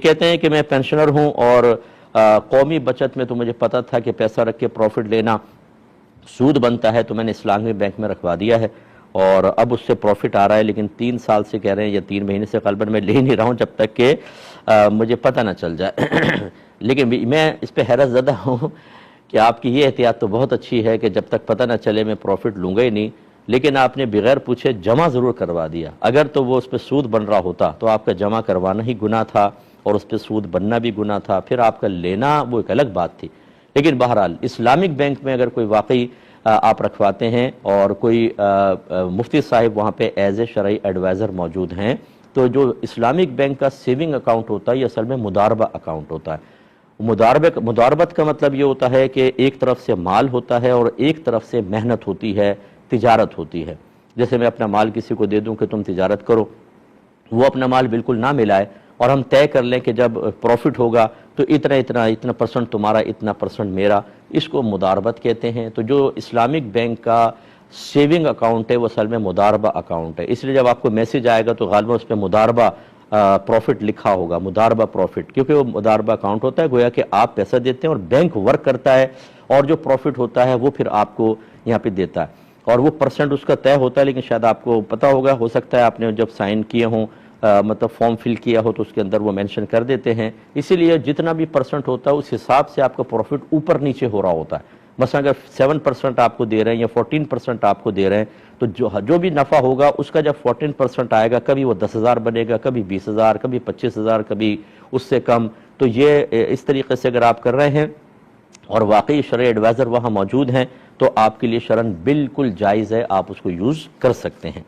کہتے ہیں کہ میں پینشنر ہوں اور قومی بچت میں تو مجھے پتا تھا کہ پیسہ رکھ کے پروفٹ لینا سود بنتا ہے، تو میں نے اسلامی بینک میں رکھوا دیا ہے اور اب اس سے پروفٹ آ رہا ہے، لیکن 3 سال سے کہہ رہے ہیں یا 3 مہینے سے غالباً میں لے نہیں رہا ہوں جب تک کہ مجھے پتہ نہ چل جائے۔ لیکن میں اس پہ حیرت زدہ ہوں کہ آپ کی یہ احتیاط تو بہت اچھی ہے کہ جب تک پتہ نہ چلے میں پروفٹ لوں گا ہی نہیں، لیکن آپ نے بغیر پوچھے جمع ضرور کروا دیا۔ اگر تو وہ اس پہ سود بن رہا ہوتا تو آپ کا جمع کروانا ہی گناہ تھا اور اس پہ سود بننا بھی گناہ تھا، پھر آپ کا لینا وہ ایک الگ بات تھی۔ لیکن بہرحال اسلامک بینک میں اگر کوئی واقعی آپ رکھواتے ہیں اور کوئی مفتی صاحب وہاں پہ ایز اے شرعی ایڈوائزر موجود ہیں، تو جو اسلامک بینک کا سیونگ اکاؤنٹ ہوتا ہے یہ اصل میں مضاربہ اکاؤنٹ ہوتا ہے۔ مضاربت کا مطلب یہ ہوتا ہے کہ ایک طرف سے مال ہوتا ہے اور ایک طرف سے محنت ہوتی ہے، تجارت ہوتی ہے۔ جیسے میں اپنا مال کسی کو دے دوں کہ تم تجارت کرو، وہ اپنا مال بالکل نہ ملائے اور ہم طے کر لیں کہ جب پروفٹ ہوگا تو اتنا پرسنٹ تمہارا، اتنا پرسنٹ میرا، اس کو مضاربت کہتے ہیں۔ تو جو اسلامک بینک کا سیونگ اکاؤنٹ ہے وہ اصل میں مضاربہ اکاؤنٹ ہے، اس لیے جب آپ کو میسج آئے گا تو غالباً اس پہ مضاربہ پروفٹ لکھا ہوگا، مضاربہ پروفٹ، کیونکہ وہ مضاربہ اکاؤنٹ ہوتا ہے، گویا کہ آپ پیسہ دیتے ہیں اور بینک ورک کرتا ہے اور جو پروفٹ ہوتا ہے وہ پھر آپ کو یہاں پہ دیتا ہے اور وہ پرسنٹ اس کا طے ہوتا ہے۔ لیکن شاید آپ کو پتہ ہوگا، ہو سکتا ہے آپ نے جب سائن کیے ہوں، مطلب فارم فل کیا ہو تو اس کے اندر وہ مینشن کر دیتے ہیں، اسی لیے جتنا بھی پرسنٹ ہوتا ہے اس حساب سے آپ کا پروفٹ اوپر نیچے ہو رہا ہوتا ہے۔ مثلا اگر 7% آپ کو دے رہے ہیں یا 14% آپ کو دے رہے ہیں تو جو بھی نفع ہوگا اس کا جب 14% آئے گا، کبھی وہ 10,000 بنے گا، کبھی 20,000، کبھی 25,000، کبھی اس سے کم۔ تو یہ اس طریقے سے اگر آپ کر رہے ہیں اور واقعی شرعی ایڈوائزر وہاں موجود ہیں تو آپ کے لیے شرعاً بالکل جائز ہے، آپ اس کو یوز کر سکتے ہیں۔